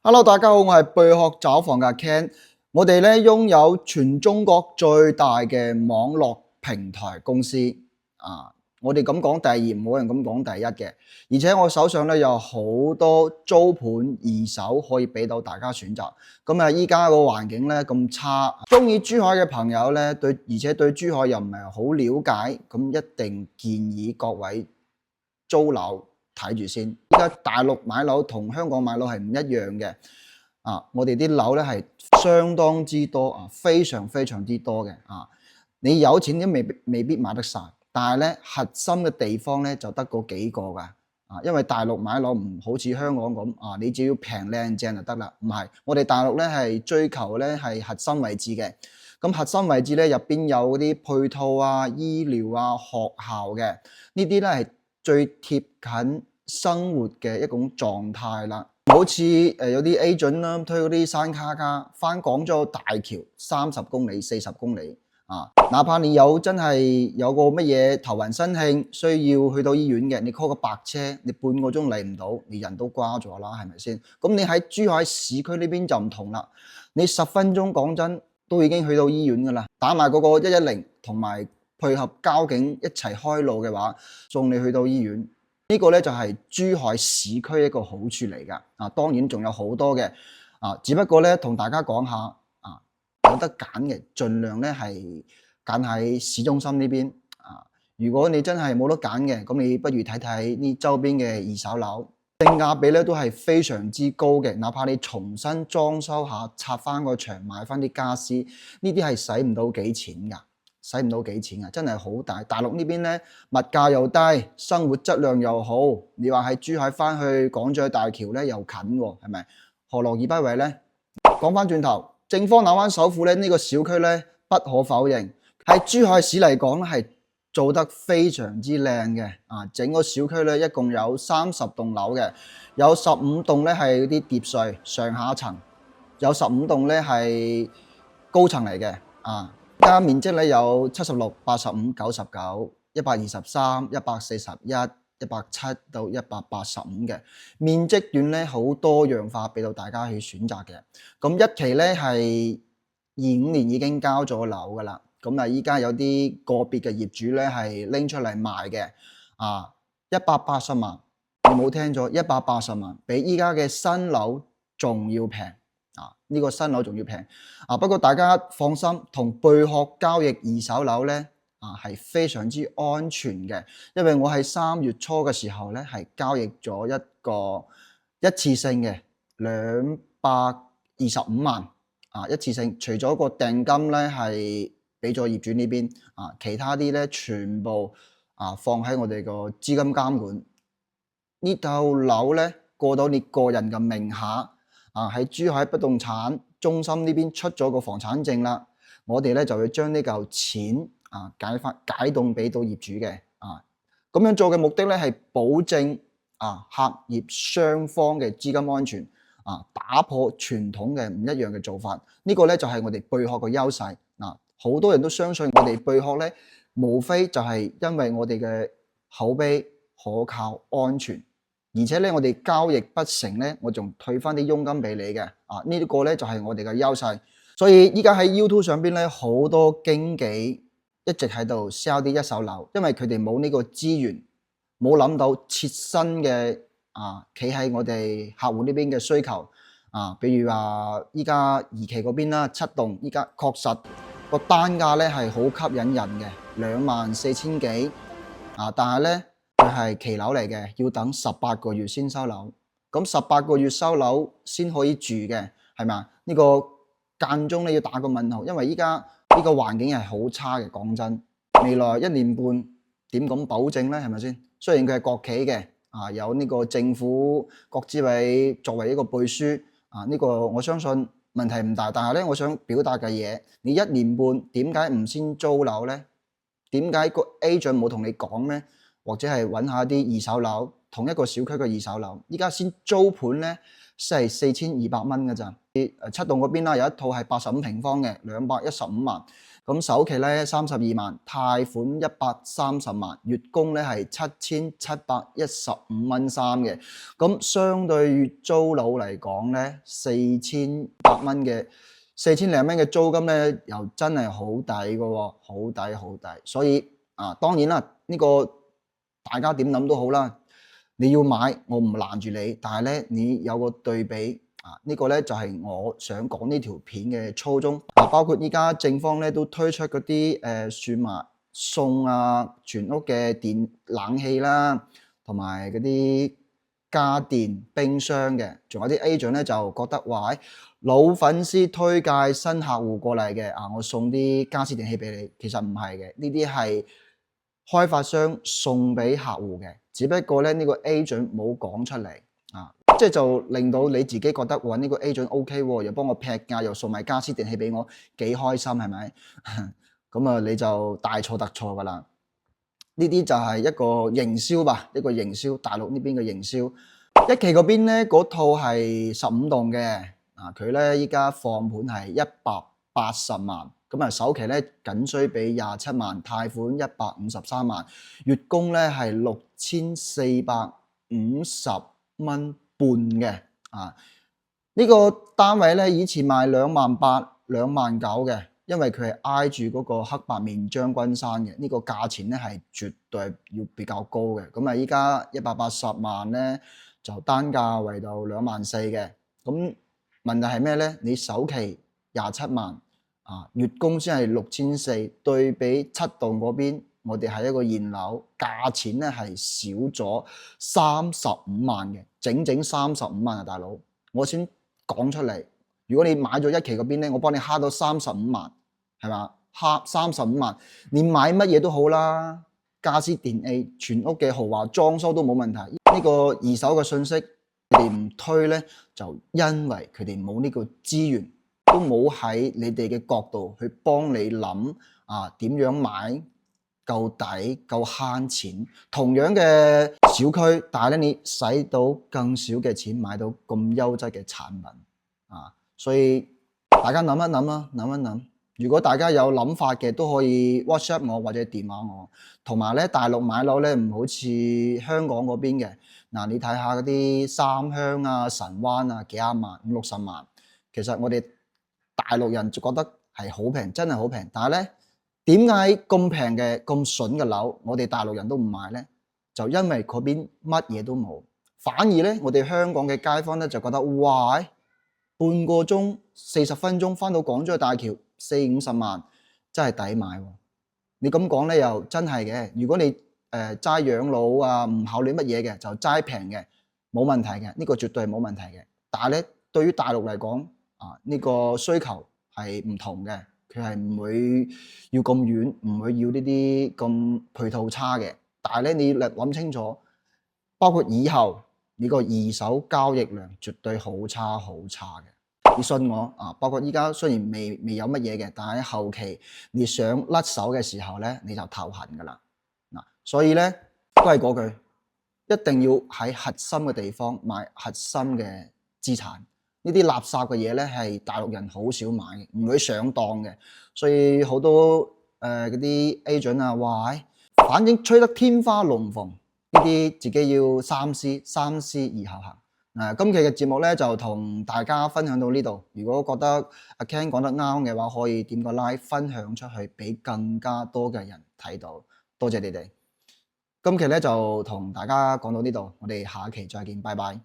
Hello，大家好，我係貝殼找房嘅 Ken。我哋咧擁有全中國最大嘅網絡平台公司啊！我哋咁講第二，冇人咁講第一嘅。而且我手上咧有好多租盤二手可以俾到大家選擇。咁啊，依家個環境咧咁差，中意珠海嘅朋友咧而且對珠海又唔係好了解，咁一定建議各位租樓。睇住先，依家大陸買樓同香港買樓係唔一樣嘅我哋啲樓咧係相當之多非常之多嘅你有錢都未必買得晒，但係咧核心嘅地方咧就得嗰幾個㗎因為大陸買樓唔好似香港咁你只要平靚正就得啦，唔係，我哋大陸咧係追求咧係核心位置嘅，咁核心位置咧入邊有嗰啲配套醫療學校嘅，呢啲咧係最貼近生活嘅一種狀態啦，好似有啲 agent 啦推嗰啲山卡卡翻廣州大橋30公里40公里哪怕你真係有個乜嘢頭暈身㷫需要去到醫院嘅，你 call 個白車，你半個鐘嚟唔到，你人都瓜咗啦，係咪先？咁你喺珠海市區呢邊就唔同啦，你10分鐘講真都已經去到醫院噶啦，打埋嗰個110同埋配合交警一齊開路嘅話，送你去到醫院。呢個咧就係珠海市區一個好處嚟噶當然仲有好多嘅只不過咧同大家講下有得揀嘅，盡量咧係揀喺市中心呢邊如果你真係冇得揀嘅，咁你不如睇睇呢周邊嘅二手樓，性價比咧都係非常之高嘅，哪怕你重新裝修下，拆翻個牆，買翻啲家私，呢啲係使唔到幾錢噶。使唔到幾錢真係好大。大陸呢邊咧物價又低，生活質量又好，你話喺珠海翻去港珠澳大橋咧又近係咪？何樂而不為呢？講翻轉頭，正方荔灣首富咧呢個小區咧不可否認喺珠海市嚟講咧係做得非常之靚嘅整個小區咧一共有30棟樓嘅，有15棟咧係啲疊墅上下層，有15棟咧係高層嚟嘅家面積咧有76、85、99、123、141、107到185嘅面積段咧好多樣化，俾到大家去選擇嘅。咁一期咧係25年已經交咗樓噶啦，咁依家有啲個別嘅業主咧係拎出嚟賣嘅180萬，你冇聽咗，180萬，比依家嘅新樓仲要平。呢個新樓仲要平不過大家放心，同貝殼交易二手樓咧係非常之安全嘅，因為我喺3月初嘅時候咧係交易咗一個一次性嘅225萬一次性，除咗個訂金咧係俾咗業主呢邊其他啲咧全部放喺我哋個資金監管。呢套樓咧過到你個人嘅名下喺珠海不動產中心呢邊出咗個房產證啦，我哋咧就會將呢嚿錢解凍俾到業主嘅咁樣做嘅目的咧係保證客業雙方嘅資金安全打破傳統嘅唔一樣嘅做法，呢個咧就係我哋貝殼嘅優勢好多人都相信我哋貝殼咧，無非就係因為我哋嘅口碑可靠安全。而且咧，我哋交易不成咧，我仲退翻啲佣金俾你嘅呢個咧就係我哋嘅優勢。所以依家喺 YouTube 上邊咧，好多經紀一直喺度 sell 啲一手樓，因為佢哋冇呢個資源，冇諗到切身嘅企喺我哋客戶呢邊嘅需求比如話依家二期嗰邊啦，7棟依家確實個單價咧係好吸引人嘅，24000幾但係咧。佢係期樓嚟嘅，要等18個月先收樓。咁18個月收樓先可以住嘅，係咪啊？呢個間中你要打個問號，因為依家呢個環境係好差嘅。講真，未來1年半點咁保證呢？係咪先？雖然佢係國企嘅，有呢個政府國資委作為一個背書，呢個我相信問題唔大。但係咧，我想表達嘅嘢，你1年半點解唔先租樓呢？點解個 agent 冇同你講呢？或者係揾下啲二手樓，同一個小區嘅二手樓，依家先租盤咧，係4200蚊嘅咋？7棟嗰邊啦，有一套係85平方嘅，215萬。咁首期咧32萬，貸款130萬，月供咧係7715.3嘅。咁相對月租樓嚟講咧，4000零蚊嘅租金咧又真係好抵嘅喎，好抵好抵。所以當然啦，呢個大家點諗都好啦，你要買我唔攔住你，但係咧你有個對比。呢個咧就係我想講呢條片嘅初衷。包括依家正方咧都推出嗰啲算埋送全屋嘅電冷氣啦，同埋嗰啲家電冰箱嘅，仲有啲 agent 咧就覺得話老粉絲推介新客戶過嚟嘅我送啲家私電器俾你，其實唔係嘅，呢啲係開發商送俾客戶嘅，只不過咧呢個 agent 冇講出嚟即係就令到你自己覺得呢個 agent OK 喎，又幫我劈價，又送埋家私電器俾我，幾開心係咪？咁你就大錯特錯噶啦！呢啲就係一個營銷吧，一個營銷，大陸呢邊嘅營銷。一期嗰邊咧嗰套係15棟嘅，佢咧依家放盤係180萬，咁首期咧僅需俾27萬，貸款153萬，月供咧係6450蚊半嘅。呢個單位咧以前賣28000、29000嘅，因為佢係挨住嗰個黑白面將軍山嘅，呢個價錢咧係絕對要比較高嘅。咁依家180萬咧就單價為到24000嘅。咁問題係咩咧？你首期27萬月供先係6400，對比7棟嗰邊，我哋係一個現樓，價錢咧係少咗35萬嘅，整整35萬大佬，我先講出嚟。如果你買咗一期嗰邊咧，我幫你蝦到35萬，係嘛？蝦35萬，你買乜嘢都好啦，家私電器、全屋嘅豪華裝修都冇問題。呢個二手嘅信息，佢哋唔推咧，就因為佢哋冇呢個資源，都冇喺你哋嘅角度去幫你諗點樣買夠抵夠慳錢。同樣嘅小區，但係咧你使到更少嘅錢買到咁優質嘅產品所以大家諗一諗啦，諗一諗。如果大家有諗法嘅，都可以 WhatsApp 我或者電話我。同埋咧，大陸買樓咧唔好似香港嗰邊嘅。你睇下嗰啲三鄉神灣幾廿萬、50-60萬，其實我哋大陸人就覺得係好平，真係好平。但係咧，點解咁平嘅咁筍嘅樓，我哋大陸人都唔買咧？就因為嗰邊乜嘢都冇，反而咧，我哋香港嘅街坊咧就覺得哇，半個鐘40分鐘翻到港珠澳大橋，40-50萬真係抵買喎。你咁講咧又真係嘅。如果你齋養老唔考慮乜嘢嘅，就齋平嘅冇問題嘅，呢個絕對係冇問題嘅。但係咧，對於大陸嚟講呢個需求係唔同嘅，佢係唔會要咁遠，唔會要呢啲咁配套差嘅。但係咧，你諗清楚，包括以後你個二手交易量絕對好差好差嘅。你信我包括依家雖然未有乜嘢嘅，但係後期你想甩手嘅時候咧，你就頭痕噶啦。所以咧都係嗰句，一定要喺核心嘅地方買核心嘅資產。呢啲垃圾嘅嘢咧係大陸人好少買嘅，唔會上當嘅。所以好多嗰啲 agent 哇，反正吹得天花龍鳳，呢啲自己要三思而後行。今期嘅節目咧就同大家分享到呢度。如果覺得阿 Ken 講得啱嘅話，可以點個 like 分享出去，俾更加多嘅人睇到。多謝你哋。今期咧就同大家講到呢度，我哋下期再見，拜拜。